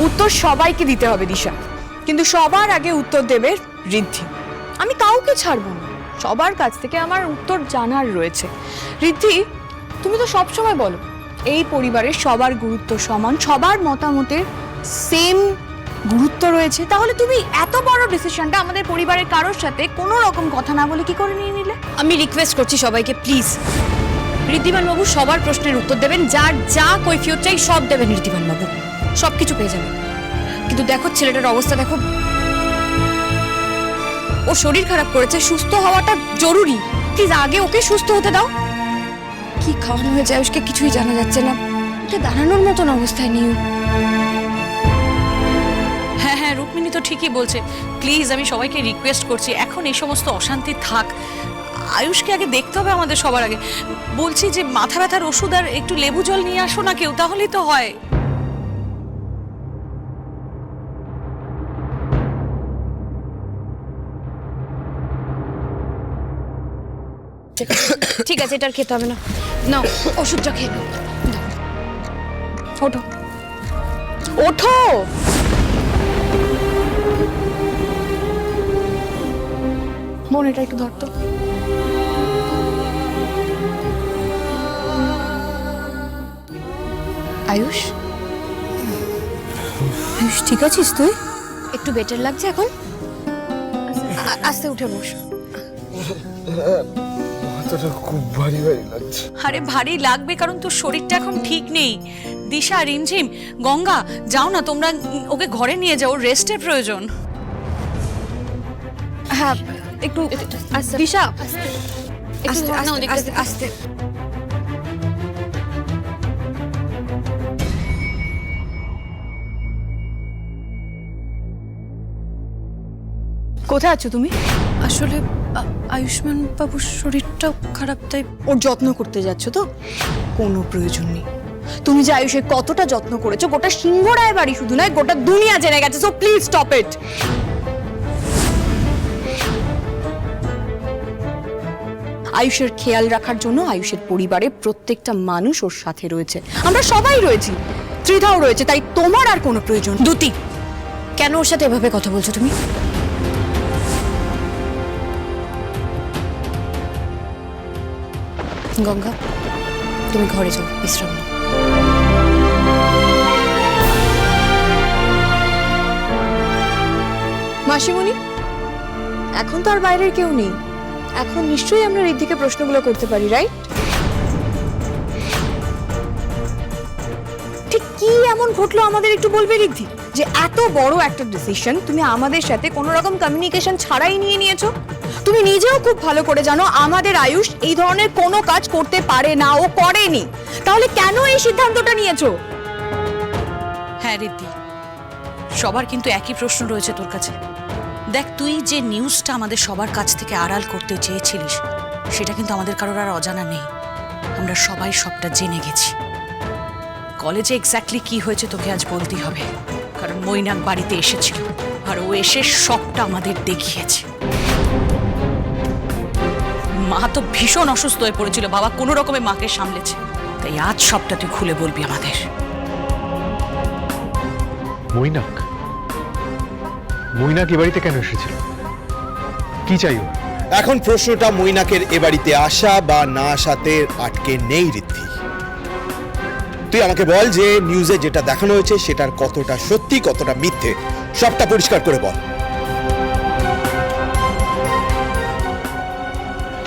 উত্তর সবাইকে দিতে হবে দিশা, কিন্তু সবার আগে উত্তর দেবে ঋদ্ধি। আমি কাউকে ছাড়বো না, সবার কাছ থেকে আমার উত্তর জানার রয়েছে। ঋদ্ধি, তুমি তো সবসময় বলো এই পরিবারের সবার গুরুত্ব সমান, সবার মতামতের সেম গুরুত্ব রয়েছে, তাহলে তুমি এত বড় ডিসিশনটা আমাদের পরিবারের কারোর সাথে কোনো রকম কথা না বলে কি করে নিয়ে নিলে? আমি রিকোয়েস্ট করছি সবাইকে, প্লিজ ঋদ্ধিমান বাবু সবার প্রশ্নের উত্তর দেবেন, যার যা কৈফিয়ত চাই সব দেবেন ঋদ্ধিমান বাবু, সবকিছু পেয়ে যাবেন। কিন্তু দেখো ছেলেটার অবস্থা দেখো, ও শরীর খারাপ করেছে, সুস্থ হওয়াটা জরুরি। প্লিজ আগে ওকে সুস্থ হতে দাও। কি খাওয়ানো হয়েছে আয়ুষকে কিছুই জানা যাচ্ছে না, এটা দাঁড়ানোর মতন অবস্থায় নেই। হ্যাঁ হ্যাঁ, রুক্মিণী তো ঠিকই বলছে। প্লিজ আমি সবাইকে রিকোয়েস্ট করছি, এখন এই সমস্ত অশান্তি থাক, আয়ুষকে আগে দেখতে হবে আমাদের সবার আগে। বলছি যে মাথা ব্যথার ওষুধ আর একটু লেবু জল নিয়ে আসো না কেউ, তাহলেই তো হয়। ঠিক আছে, এটা আর খেতে হবে না, নাও ওষুধটা খেয়ে নাও। ওঠো ওঠো। বোন, এটা একটু ধরতো। আয়ুষ, আয়ুষ ঠিক আছিস তুই? একটু বেটার লাগছে এখন? আস্তে উঠে বস। মাথাটা খুব ভারী ভারী লাগছে। আরে ভারী লাগবে, কারণ তোর শরীরটা এখন ঠিক নেই। দিশা, রিমঝিম, গঙ্গা, যাও না তোমরা ওকে ঘরে নিয়ে যাও, রেস্টের প্রয়োজন। হ্যাঁ একটু দিশা, আস্তে আস্তে আস্তে। কোথায় আছো তুমি? আসলে আয়ুষ্মান বাবুর শরীরটাও খারাপ, তাই ওর যত্ন করতে যাচ্ছ তো? কোনো প্রয়োজন নেই। তুমি যে আয়ুষের কতটা যত্ন করেছো গোটা সিংহরায় বাড়ি শুধু নয়, গোটা দুনিয়া জেনে গেছে। So please stop it. আয়ুষের খেয়াল রাখার জন্য আয়ুষের পরিবারে প্রত্যেকটা মানুষ ওর সাথে রয়েছে, আমরা সবাই রয়েছি, ত্রিধাও রয়েছে, তাই তোমার আর কোনো প্রয়োজন। দুতি, কেন ওর সাথে এভাবে কথা বলছো তুমি? গঙ্গা, তুমি ঘরে যাও, বিশ্রাম নাও। মাসিমণি, এখন তো আর বাইরের কেউ নেই, এখন নিশ্চয়ই আমরা ঋদ্ধিকে প্রশ্নগুলো করতে পারি, রাইট? ঠিক কি এমন ঘটলো আমাদের একটু বলবে ঋদ্ধি, যে এত বড় একটা ডিসিশন তুমি আমাদের সাথে কোনো রকম কমিউনিকেশন ছাড়াই নিয়ে নিয়েছো? তুমি নিজেও খুব ভালো করে জানো আমাদের আয়ুষ এই ধরনের কোনো কাজ করতে পারে না, ও করেনি, তাহলে কেন এই সিদ্ধান্তটা নিয়েছো? হ্যাঁ রিদ্ধি, সবার কিন্তু একই প্রশ্ন রয়েছে তোর কাছে। দেখ, তুই যে নিউজটা আমাদের সবার কাছ থেকে আড়াল করতে চেয়েছিলিস, সেটা কিন্তু আমাদের কারোর আর অজানা নেই, আমরা সবাই সবটা জেনে গেছি। কলেজে এক্স্যাক্টলি কি হয়েছে তোকে আজ বলতেই হবে, কারণ মৈনাক বাড়িতে এসেছিল আর ও এসে সবটা আমাদের দেখিয়েছে। মা তো ভীষণ অসুস্থ হয়ে পড়েছিল, বাবা কোনো রকমে মাকে সামলেছে, তাই আজ সবটা তুই খুলে বলবি আমাদের। মৈনাক, মৈনাক এ বাড়িতে কেন এসেছিল? কি চাই ওর? এখন প্রশ্নটা মৈনাকের এ বাড়িতে আসা বা না আসাতে আটকে নেই ঋদ্ধি। তুই আমাকে বল যে নিউজে যেটা দেখানো হয়েছে সেটার কতটা সত্যি কতটা মিথ্যে, সবটা পরিষ্কার করে বল।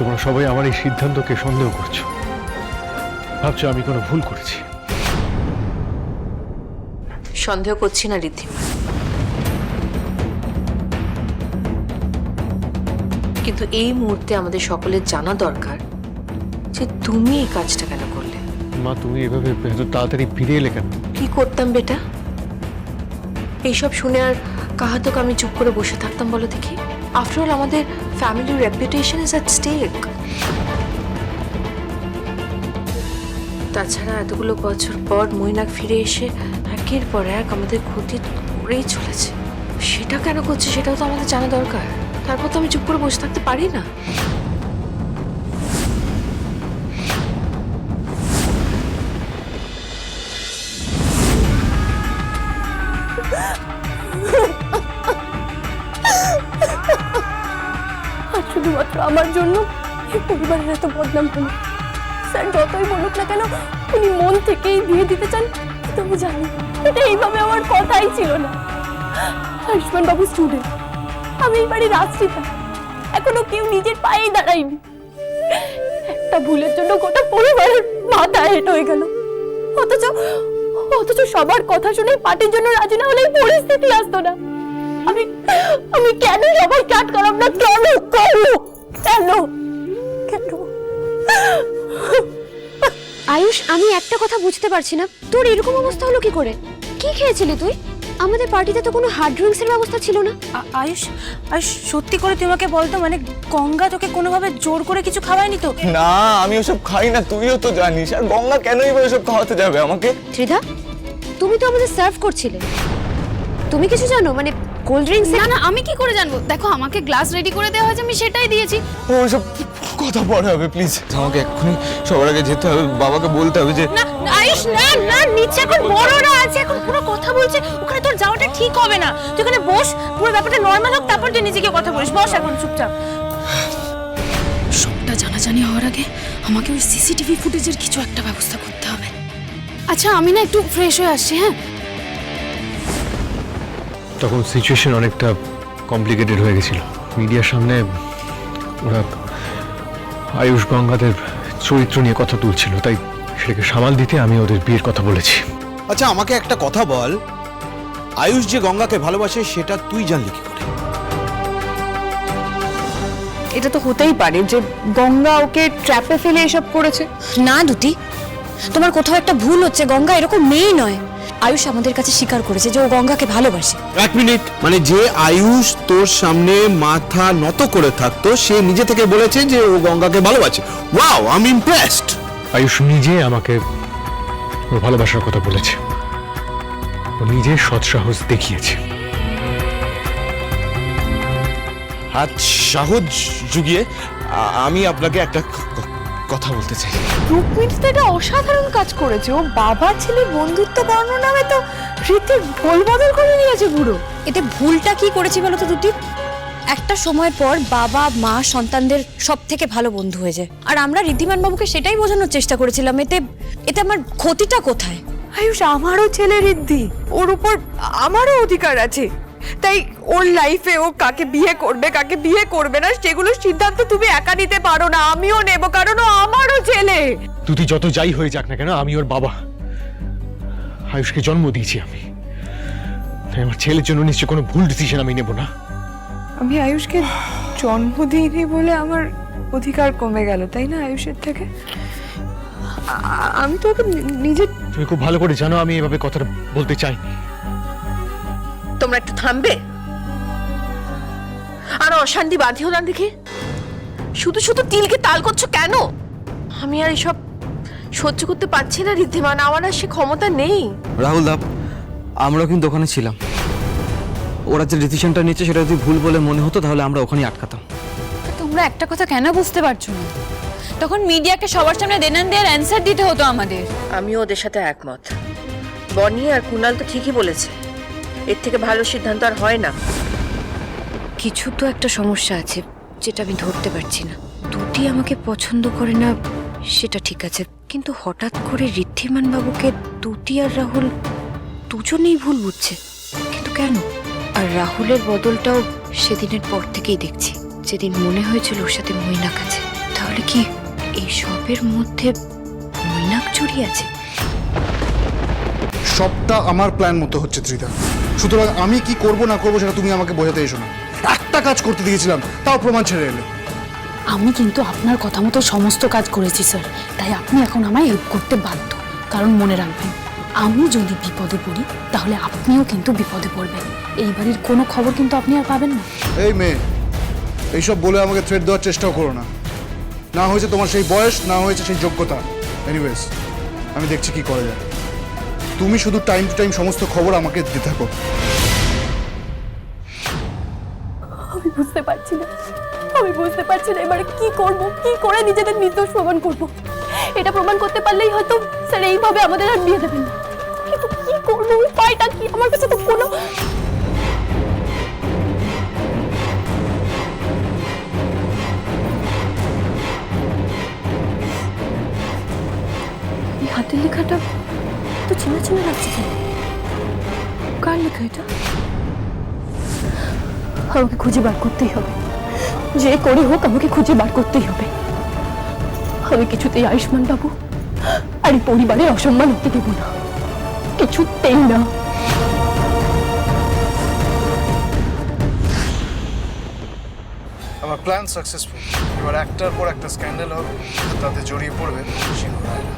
তোমরা সবাই আমার এই সিদ্ধান্তকে সন্দেহ করছো, ভাবছো আমি কোনো ভুল করেছি। সন্দেহ করছি না ঋদ্ধিমা, কিন্তু এই মুহূর্তে আমাদের সকলের জানা দরকার যে তুমি এই কাজটা কেন করলে। মা, তুমি এভাবে এত তাড়াতাড়ি ফিরে এলে কেন? কি করতাম বেটা? এইসব শুনে আর কাহাতক আমি চুপ করে বসে থাকতাম বলো দেখি? আফটার অল আমাদের ফ্যামিলির রেপুটেশন ইজ অ্যাট স্টেক। তাছাড়া এতগুলো বছর পর মৈনাক ফিরে এসে একের পর এক আমাদের ক্ষতি করেই চলেছে, সেটা কেন করছে সেটাও তো আমাদের জানা দরকার। তারপর তো আমি চুপ করে বসে থাকতে পারি না। আর শুধুমাত্র আমার জন্য এই পরিবারের এত বদনাম হলো। স্যার যতই বলুক না কেন উনি মন থেকেই বিয়ে দিতে চান, কিন্তু আমি জানি এটা এইভাবে আমার কথাই ছিল না। আয়ুষ্মান বাবু স্টুডেন্ট, আমি এই বাড়ির রাজনীতা, এখনো কেউ নিজের পায়েই দাঁড়ায়নি। একটা ভুলের জন্য গোটা পরিবারের মাথা হেঁট হয়ে গেল। অথচ অথচ সবার কথা শুনে পার্টির জন্য রাজি না হলে এই পরিস্থিতি আসতো না। আমি আমি কেন সবাইকে আটকালাম না? কেন কেন কেন কেন? আয়ুষ, আমি একটা কথা বুঝতে পারছি না, তোর এরকম অবস্থা হলো কি করে? কি খেয়েছিলি তুই? আমাদের পার্টিতে তো কোনো হার্ড ড্রিঙ্কস এর ব্যবস্থা ছিল না। আয়ুষ, আয়ুষ সত্যি করে তুই আমাকে বলতো, মানে গঙ্গা তোকে কোনোভাবে জোর করে কিছু খাওয়ায়নি তো? না, আমি ওসব খাই না, তুইও তো জানিস। আর গঙ্গা কেনই বা ওসব খাওয়াতে যাবে আমাকে? ত্রিধা, তুমি তো আমাদের সার্ভ করছিলে, তুমি কিছু জানো? মানে কোল্ড ড্রিঙ্কস? না না, আমি কি করে জানবো? দেখো, আমাকে গ্লাস রেডি করে দেওয়া হয়েছে, আমি সেটাই দিয়েছি। ওসব কথা পরে হবে, প্লিজ। আমাকে এক্ষুনি সবার আগে যেতে হবে, বাবাকে বলতে হবে যে না আয়ুষ, না না, নিচে এখন বড়রা আছে, এখন পুরো কথা বলছে, ওখানে তোর যাওয়াটা ঠিক হবে না। তুই ওখানে বস, পুরো ব্যাপারটা নর্মাল হোক, তারপর তুই নিজে গিয়ে কথা বলিস। বস এখন চুপচাপ। সবটা জানাজানি হওয়ার আগে আমাকে ওই সিসিটিভি ফুটেজের কিছু একটা ব্যবস্থা করতে হবে। আচ্ছা, আমি না একটু ফ্রেশ হয়ে আসছি। হ্যাঁ, তখন সিচুয়েশন অনেকটা কমপ্লিকেটেড হয়ে গেছিল। মিডিয়ার সামনে ওরা আয়ুষ গঙ্গাদের চরিত্র নিয়ে কথা তুলছিল, তাই সেটাকে সামাল দিতে আমি ওদের বিয়ের কথা বলেছি। আচ্ছা, আমাকে একটা কথা বল, আয়ুষ যে গঙ্গাকে ভালোবাসে সেটা তুই জানলি কি করে? এটা তো হতেই পারে যে গঙ্গা ওকে ট্র্যাপে ফেলে এসব করেছে। না দুটি, তোমার কোথাও একটা ভুল হচ্ছে। গঙ্গা এরকম মেয়ে নয়। আয়ুষ আমাদের কাছে স্বীকার করেছে যে ও গঙ্গাকে ভালোবাসে। এক মিনিট, মানে যে আয়ুষ তোর সামনে মাথা নত করে থাকতো সে নিজে থেকে বলেছে যে ও গঙ্গাকে ভালোবাসে। Wow, I am impressed. Ayush নিজে আমাকে ওর ভালোবাসার কথা বলেছে, ও নিজে সৎসাহস দেখিয়েছে। হাত সাহস জুগিয়ে আমি আপনাকে একটা কথা বলতে চাই। রুকমিত তো এটা অসাধারণ কাজ করেছে। ও বাবা ছেলে বন্ধুত্ব বর্ণ নামে তো রীতির গোল বদল করে নিয়েছে পুরো। এতে ভুলটা কি করেছি বলো তো দুটি? একটা সময় পর বাবা মা সন্তানদের সব থেকে ভালো বন্ধু হয়ে যায়, আর আমরা ঋদ্ধিমান বাবুকে সেটাই বোঝানোর চেষ্টা করেছিলাম। এতে এতে আমার ক্ষতিটা কোথায়? আয়ুষ আমারও ছেলে ঋদ্ধি, ওর উপর আমারও অধিকার আছে। তাই ওর লাইফে ও কাকে বিয়ে করবে কাকে বিয়ে করবে না সেগুলোর সিদ্ধান্ত তুমি একা নিতে পারো না, আমিও নেব, কারণ ও আমারও ছেলে। তুই যত যাই হয়ে যাক না কেন, আমি ওর বাবা। আয়ুষকে জন্ম দিয়েছি আমি, তাই আমার ছেলের জন্য নিশ্চয়ই কোনো ভুল ডিসিশন আমি নেব না। আমি আয়ুষকে জন্ম দিইনি বলে আমার অধিকার কমে গেল, তাই না আয়ুষের থেকে? আমি তো ওকে নিজে। তুমি খুব ভালো করে জানো আমি এভাবে কথাটা বলতে চাইনি। তোমরা একটু থামবে? আর অশান্তি বাঁধিও না দেখে শুধু শুধু তিলকে তাল করছো কেন? আমি আর এসব সহ্য করতে পারছি না ঋদ্ধিমান, আমার আর সে ক্ষমতা নেই। রাহুল দা, আমরা কিন্তু ওখানে ছিলাম। ওরা যে ডিসিশনটা নিচ্ছে সেটা যদি ভুল বলে মনে হতো তাহলে আমরা ওখানেই আটকাতাম। তোমরা একটা কথা কেন বুঝতে পারছো না? তখন মিডিয়াকে সবার সামনে দেনান দেওয়ার অ্যান্সার দিতে হতো আমাদের। আমিও ওদের সাথে একমত। বনি আর কুনাল তো ঠিকই বলেছে, এর থেকে ভালো সিদ্ধান্ত আর হয় না। কিছু তো একটা সমস্যা আছে যেটা আমি ধরতে পারছি না। দুটি আমাকে পছন্দ করে না সেটা ঠিক আছে, কিন্তু হঠাৎ করে ঋদ্ধিমান বাবুকে দুটি আর রাহুল দুজনেই ভুল বুঝছে, কিন্তু কেন? আর রাহুলের বদলটাও সেদিনের পর থেকেই দেখছি, যেদিন মনে হয়েছিল ওর সাথে মৈনাক আছে। তাহলে কি এই সবের মধ্যে মৈনাক জড়িয়ে আছে? সবটা আমার প্ল্যান মতো হচ্ছে ত্রিধা, সুতরাং আমি কি করব না করবো সেটা তুমি আমাকে বোঝাতে এসো না। একটা কাজ করতে দিয়েছিলাম, তাও প্রমাণ ছেড়ে এলে। আমি কিন্তু আপনার কথা মতো সমস্ত কাজ করেছি স্যার, তাই আপনি এখন আমায় হেল্প করতে বাধ্য। কারণ মনে রাখবেন, আমি যদি বিপদে পড়ি তাহলে আপনিও কিন্তু বিপদে পড়বেন। এই বাড়ির কোনো খবর কিন্তু আপনি আর পাবেন না। এই মেয়ে, এইসব বলে আমাকে থ্রেট দেওয়ার চেষ্টাও করো না। না হয়েছে তোমার সেই বয়স, না হয়েছে সেই যোগ্যতা। এনিওয়েজ, আমি দেখছি কি করা যায়। তুমি শুধু টাইম টু টাইম সমস্ত খবর আমাকে দিতে থাকো। আমি বুঝতে পারছি না, আমি বুঝতে পারছি না এবারে কি করব, কি করে নিজেদের নির্দোষ প্রমাণ করব। এটা প্রমাণ করতে পারলেই হয়তো স্যার এইভাবে আমাদের আর বিয়ে দেবেন না, কিন্তু কি করবো, উপায়টা কি? আমার কাছে তো কোনো কার লেখা এটা? আমাকে খুঁজে বার করতেই হবে, যে করে হোক আমাকে খুঁজে বার করতেই হবে। আমি কিছুতেই আয়ুষ্মান বাবু আর এই পরিবারের অসম্মান হতে দেব না, কিছুতেই না। আমার প্ল্যান সাকসেসফুল। এবার একটার পর একটা স্ক্যান্ডেল হবে, তাতে জড়িয়ে পড়বে সিংহ রায়রা।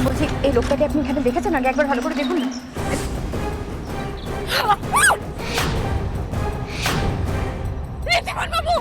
বলছি এই লোকটাকে আপনি এখানে দেখেছেন আগে একবার ভালো করে দেখুন না। বাবু